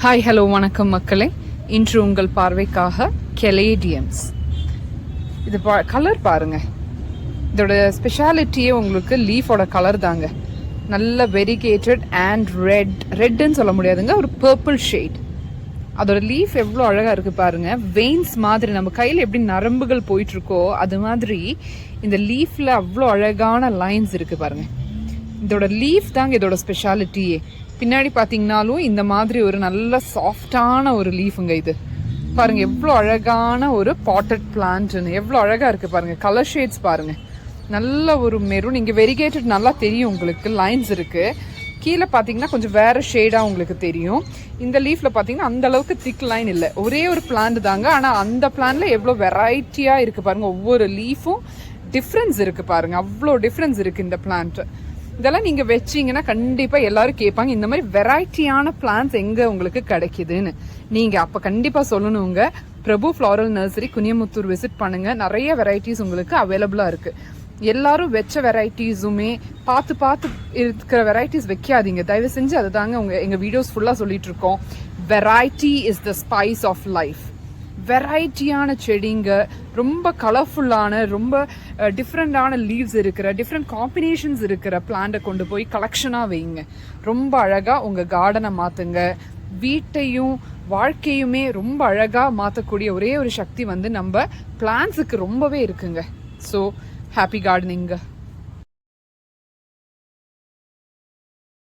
Hi hello வணக்கம் மக்களே. இன்று உங்கள் பார்வைக்காக கெலேடியம்ஸ். இது கலர் பாருங்க. இதோட ஸ்பெஷாலிட்டியே உங்களுக்கு லீஃபோட கலர் தாங்க. நல்ல வெரிகேட்டட் அண்ட் ரெட்னு சொல்ல முடியாதுங்க, ஒரு பர்பிள் ஷேட். அதோட லீஃப் எவ்வளோ அழகாக இருக்குது பாருங்க. வெயின்ஸ் மாதிரி நம்ம கையில் எப்படி நரம்புகள் போயிட்டு இருக்கோ அது மாதிரி இந்த லீஃப்ல அவ்வளோ அழகான லைன்ஸ் இருக்கு பாருங்க. இதோட லீஃப் தாங்க இதோட ஸ்பெஷாலிட்டியே. பின்னாடி பார்த்தீங்கன்னாலும் இந்த மாதிரி ஒரு நல்ல சாஃப்டான ஒரு லீஃபுங்க. இது பாருங்க எவ்வளோ அழகான ஒரு பாட்டட் பிளான்ட்னு எவ்வளோ அழகாக இருக்குது பாருங்க. கலர் ஷேட்ஸ் பாருங்க, நல்ல ஒரு மெரூன். இங்கே வெரிகேட்டட் நல்லா தெரியும் உங்களுக்கு, லைன்ஸ் இருக்குது. கீழே பார்த்தீங்கன்னா கொஞ்சம் வேறு ஷேடாக உங்களுக்கு தெரியும். இந்த லீஃபில் பார்த்தீங்கன்னா அந்த அளவுக்கு திக் லைன் இல்லை, ஒரே ஒரு பிளான்ட் தாங்க. ஆனால் அந்த பிளான்ட்ல எவ்வளோ வெரைட்டியாக இருக்குது பாருங்க. ஒவ்வொரு லீஃபும் டிஃப்ரென்ஸ் இருக்குது பாருங்க, அவ்வளோ டிஃப்ரென்ஸ் இருக்குது இந்த பிளான்ட். இதெல்லாம் நீங்கள் வச்சிங்கன்னா கண்டிப்பாக எல்லாரும் கேட்பாங்க, இந்த மாதிரி வெரைட்டியான பிளான்ட்ஸ் எங்கே உங்களுக்கு கிடைக்குதுன்னு. நீங்கள் அப்போ கண்டிப்பாக சொல்லணுங்க, பிரபு ஃப்ளாரல் நர்சரி குனியமுத்தூர் விசிட் பண்ணுங்கள். நிறைய வெரைட்டிஸ் உங்களுக்கு அவைலபிளாக இருக்குது. எல்லாரும் வச்ச வெரைட்டிஸுமே பார்த்து இருக்கிற வெரைட்டிஸ் வைக்காதீங்க தயவு செஞ்சு. அதுதாங்க எங்கள் வீடியோஸ் ஃபுல்லாக சொல்லிட்டு இருக்கோம். Variety is the spice of life. வெரைட்டியான செடிங்க, ரொம்ப கலர்ஃபுல்லான, ரொம்ப டிஃப்ரெண்டான லீவ்ஸ் இருக்கிற, டிஃப்ரெண்ட் காம்பினேஷன்ஸ் இருக்கிற பிளான்ட்டை கொண்டு போய் கலெக்ஷனாக வைங்க. ரொம்ப அழகாக உங்கள் கார்டனை மாற்றுங்க. வீட்டையும் வாழ்க்கையுமே ரொம்ப அழகாக மாற்றக்கூடிய ஒரே ஒரு சக்தி நம்ம பிளான்ட்ஸுக்கு ரொம்பவே இருக்குங்க. So happy கார்டனிங்க.